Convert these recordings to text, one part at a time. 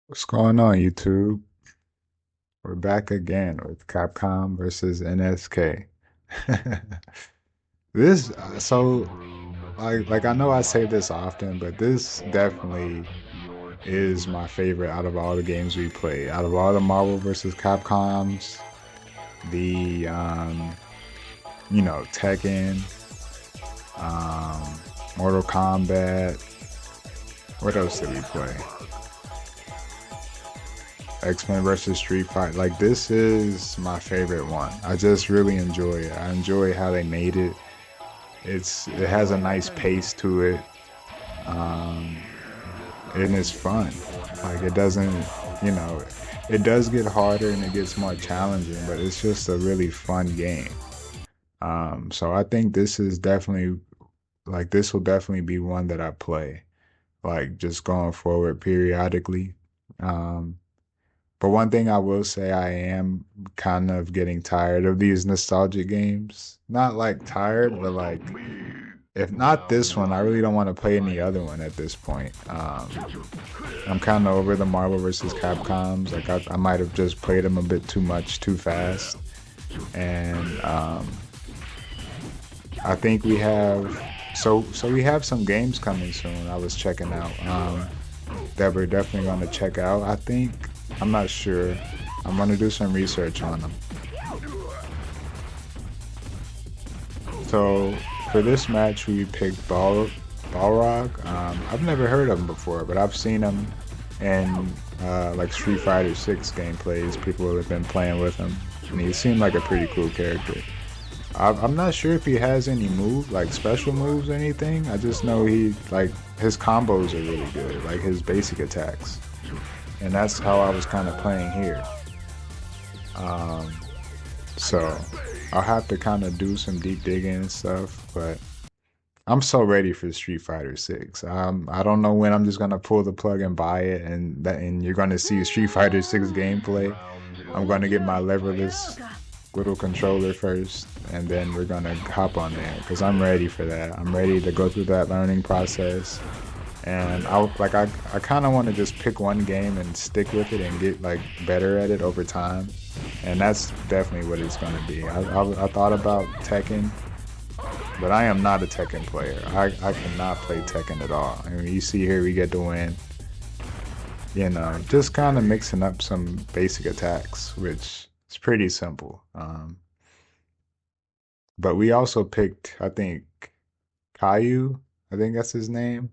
What's going on, YouTube? We're back again with Capcom versus NSK. This, like I know I say this often, but this definitely is my favorite out of all the games we play. Out of all the Marvel versus Capcoms, the Tekken, Mortal Kombat. What else did we play? X-Men versus Street Fighter. Like this is my favorite one. I just really enjoy it. I enjoy how they made it. It has a nice pace to it. Um, and it's fun. Like it doesn't, you know, it does get harder and it gets more challenging, but it's just a really fun game. So I think this is definitely this will definitely be one that I play, like just going forward periodically. Um, But one thing I will say, I am kind of getting tired of these nostalgia games. Not like tired, but like if not this one, I really don't want to play any other one at this point. I'm kind of over the Marvel versus Capcoms. Like I might have just played them a bit too much, too fast, and I think we have so we have some games coming soon. I was checking out that we're definitely going to check out. I think I'm not sure. I'm going to do some research on them. So for this match, we picked Balrog. I've never heard of him before, but I've seen him in like Street Fighter 6 gameplays. People have been playing with him, and he seemed like a pretty cool character. I'm not sure if he has any moves, like special moves or anything. I just know his combos are really good, like his basic attacks. And that's how I was kind of playing here. Um, so I'll have to kind of do some deep digging and stuff, but I'm so ready for Street Fighter 6. I don't know when I'm just gonna pull the plug and buy it, and you're gonna see Street Fighter 6 gameplay. I'm gonna get my leverless little controller first, and then we're gonna hop on there because I'm ready for that. I'm ready to go through that learning process, and I kind of want to just pick one game and stick with it and get like better at it over time, and that's definitely what it's gonna be. I thought about Tekken, but I am not a Tekken player. I cannot play Tekken at all. I mean, you see here we get to win. Just kind of mixing up some basic attacks, which is pretty simple. But we also picked, I think, Caillou. I think that's his name,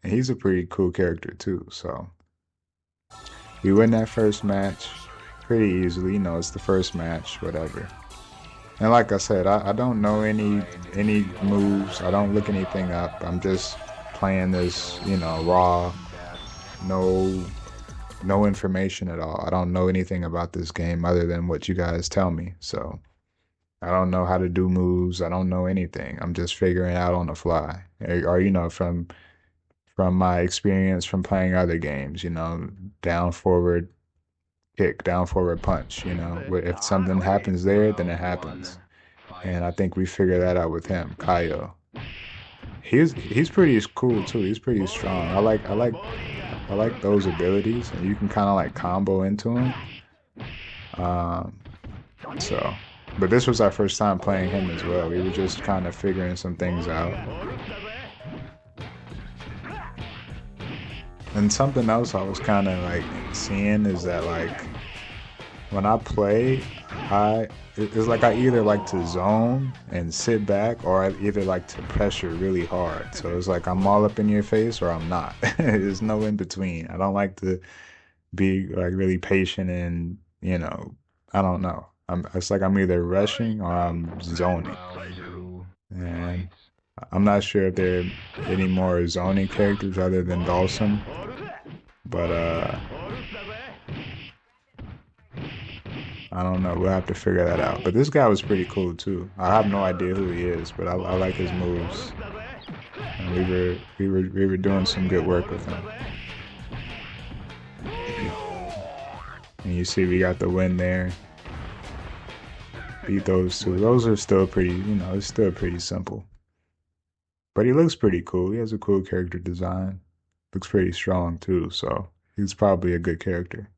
and he's a pretty cool character too. So we win that first match pretty easily. It's the first match, whatever. And like I said, I don't know any moves. I don't look anything up. I'm just playing this, raw, no no information at all. I don't know anything about this game other than what you guys tell me. So I don't know how to do moves. I don't know anything. I'm just figuring out on the fly. Or from my experience from playing other games, down forward kick, down forward punch, if something happens there, then it happens. And I think we figured that out with him, Kaio. He's pretty cool too. He's pretty strong. I like those abilities, and you can kind of like combo into him. Um, so, but this was our first time playing him as well. We were just kind of figuring some things out. And something else I was kind of like seeing is that like when I play, it's like I either like to zone and sit back, or I either like to pressure really hard. So it's like I'm all up in your face or I'm not. There's no in between. I don't like to be like really patient and I don't know. It's like I'm either rushing or I'm zoning. And I'm not sure if there are any more zoning characters other than Dawson, but I don't know. We'll have to figure that out. But this guy was pretty cool too. I have no idea who he is, but I like his moves. And we were doing some good work with him. And you see we got the win there. Beat those two. Those are still pretty, it's still pretty simple. But he looks pretty cool. He has a cool character design. Looks pretty strong too, so He's probably a good character.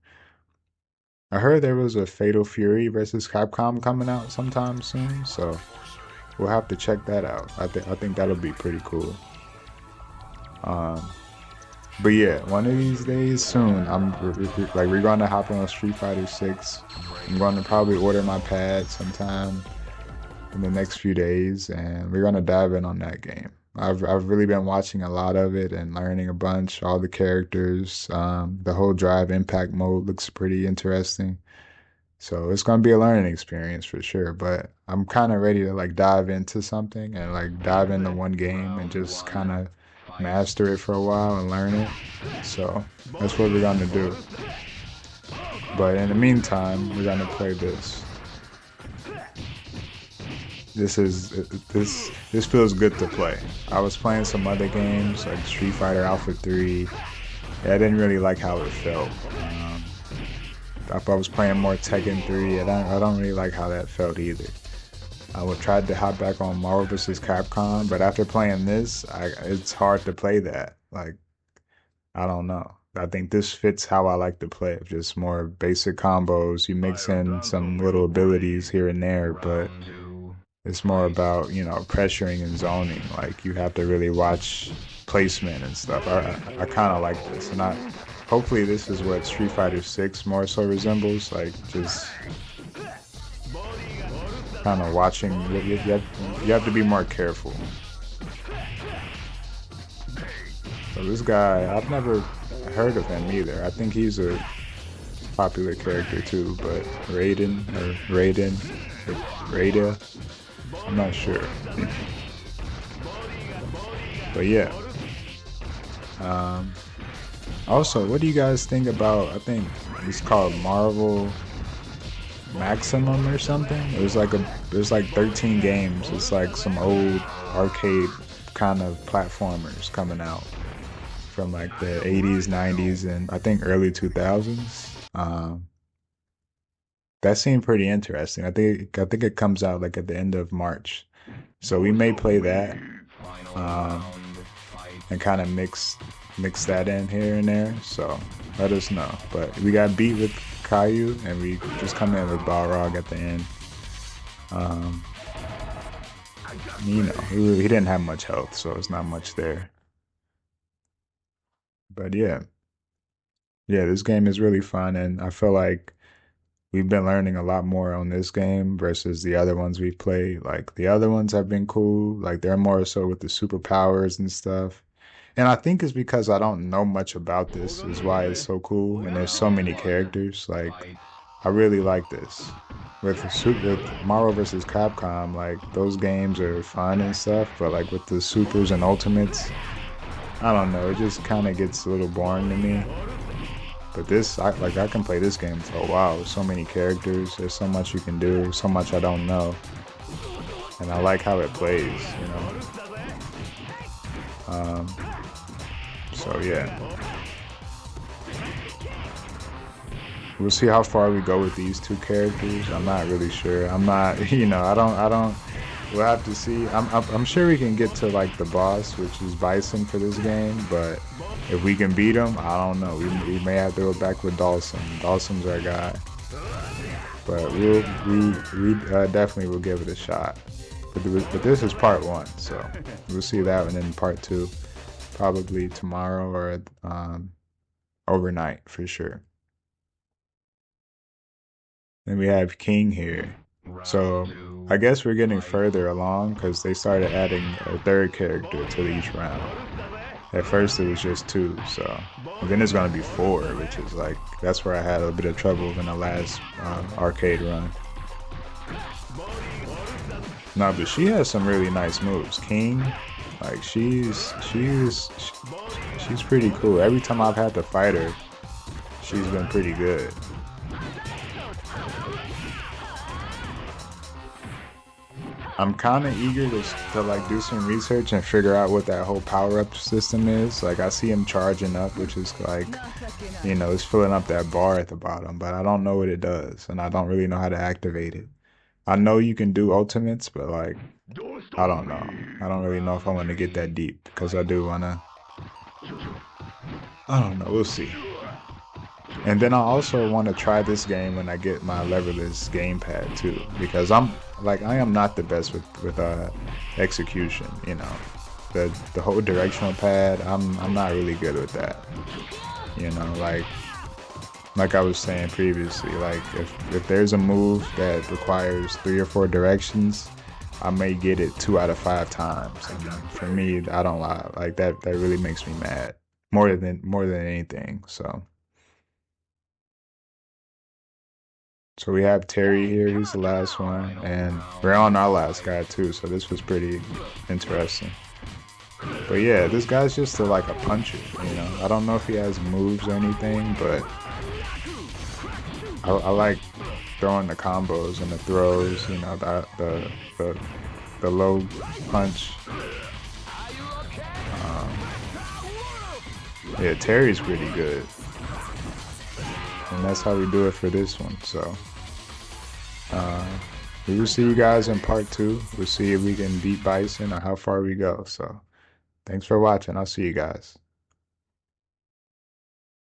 I heard there was a Fatal Fury versus Capcom coming out sometime soon, so we'll have to check that out. I think that'll be pretty cool. Um, but yeah, one of these days soon, like we're gonna hop on Street Fighter 6. I'm gonna probably order my pad sometime in the next few days, and we're gonna dive in on that game. I've really been watching a lot of it and learning a bunch. All the characters, the whole Drive Impact mode looks pretty interesting. So it's gonna be a learning experience for sure. But I'm kind of ready to like dive into something and like dive into one game and just kind of master it for a while and learn it. So that's what we're gonna do. But in the meantime, we're gonna play this. This feels good to play. I was playing some other games like Street Fighter Alpha 3. Yeah, I didn't really like how it felt. If I was playing more Tekken 3, I don't really like how that felt either. I would try to hop back on Marvel vs. Capcom, but after playing this, it's hard to play that. Like, I don't know. I think this fits how I like to play. Just more basic combos. You mix in some little abilities here and there, but it's more about, pressuring and zoning. Like you have to really watch placement and stuff. I kind of like this, and hopefully this is what Street Fighter 6 more so resembles. Like just kind of watching. You have to be more careful. So this guy, I've never heard of him either. I think he's a popular character too, but Raida, I'm not sure. But yeah. Also, what do you guys think about, I think it's called Marvel Maximum or something? There's like 13 games. It's like some old arcade kind of platformers coming out from like the 80s, 90s, and I think early 2000s. That seemed pretty interesting. I think it comes out like at the end of March, so we may play that um, and kind of mix that in here and there. So let us know. But we got beat with Caillou, and we just come in with Balrog at the end. Um, he didn't have much health, so it's not much there. But yeah, this game is really fun, and I feel like we've been learning a lot more on this game versus the other ones we've played. Like the other ones have been cool. Like they're more so with the superpowers and stuff. And I think it's because I don't know much about this is why it's so cool. And there's so many characters. Like I really like this. With Marvel vs. Capcom, like those games are fun and stuff, but like with the supers and ultimates, I don't know, it just kind of gets a little boring to me. But this, I can play this game for a while. There's so many characters. There's so much you can do. So much I don't know, and I like how it plays. So yeah, we'll see how far we go with these two characters. I'm not really sure. I'm not, I don't. We'll have to see. I'm sure we can get to like the boss, which is Bison for this game, but if we can beat him, I don't know. We may have to go back with Dawson. Dawson's our guy, but we definitely will give it a shot. But this is part 1, so we'll see that one in part 2, probably tomorrow or overnight for sure. Then we have King here. So I guess we're getting further along because they started adding a third character to each round. At first it was just 2, so and then it's gonna be 4, which is like that's where I had a bit of trouble in the last arcade run. No, but she has some really nice moves. King, like she's pretty cool. Every time I've had to fight her, she's been pretty good. I'm kind of eager to like do some research and figure out what that whole power-up system is. Like I see him charging up, which is like, it's filling up that bar at the bottom, but I don't know what it does, and I don't really know how to activate it. I know you can do ultimates, but like, I don't know. I don't really know if I want to get that deep because I do want to. I don't know. We'll see. And then I also want to try this game when I get my leverless gamepad too, because I am not the best with execution. You know, the whole directional pad. I'm not really good with that. You know, like I was saying previously, like if there's a move that requires 3 or 4 directions, I may get it 2 out of 5 times. And for me, I don't like that. That really makes me mad more than anything. So we have Terry here. He's the last one, and we're on our last guy too. So this was pretty interesting. But yeah, this guy's just like a puncher. You know, I don't know if he has moves or anything, but I like throwing the combos and the throws. You know, the low punch. Yeah, Terry's pretty good, and that's how we do it for this one. So. We will see you guys in part 2. We'll see if we can beat Bison or how far we go. So, thanks for watching. I'll see you guys.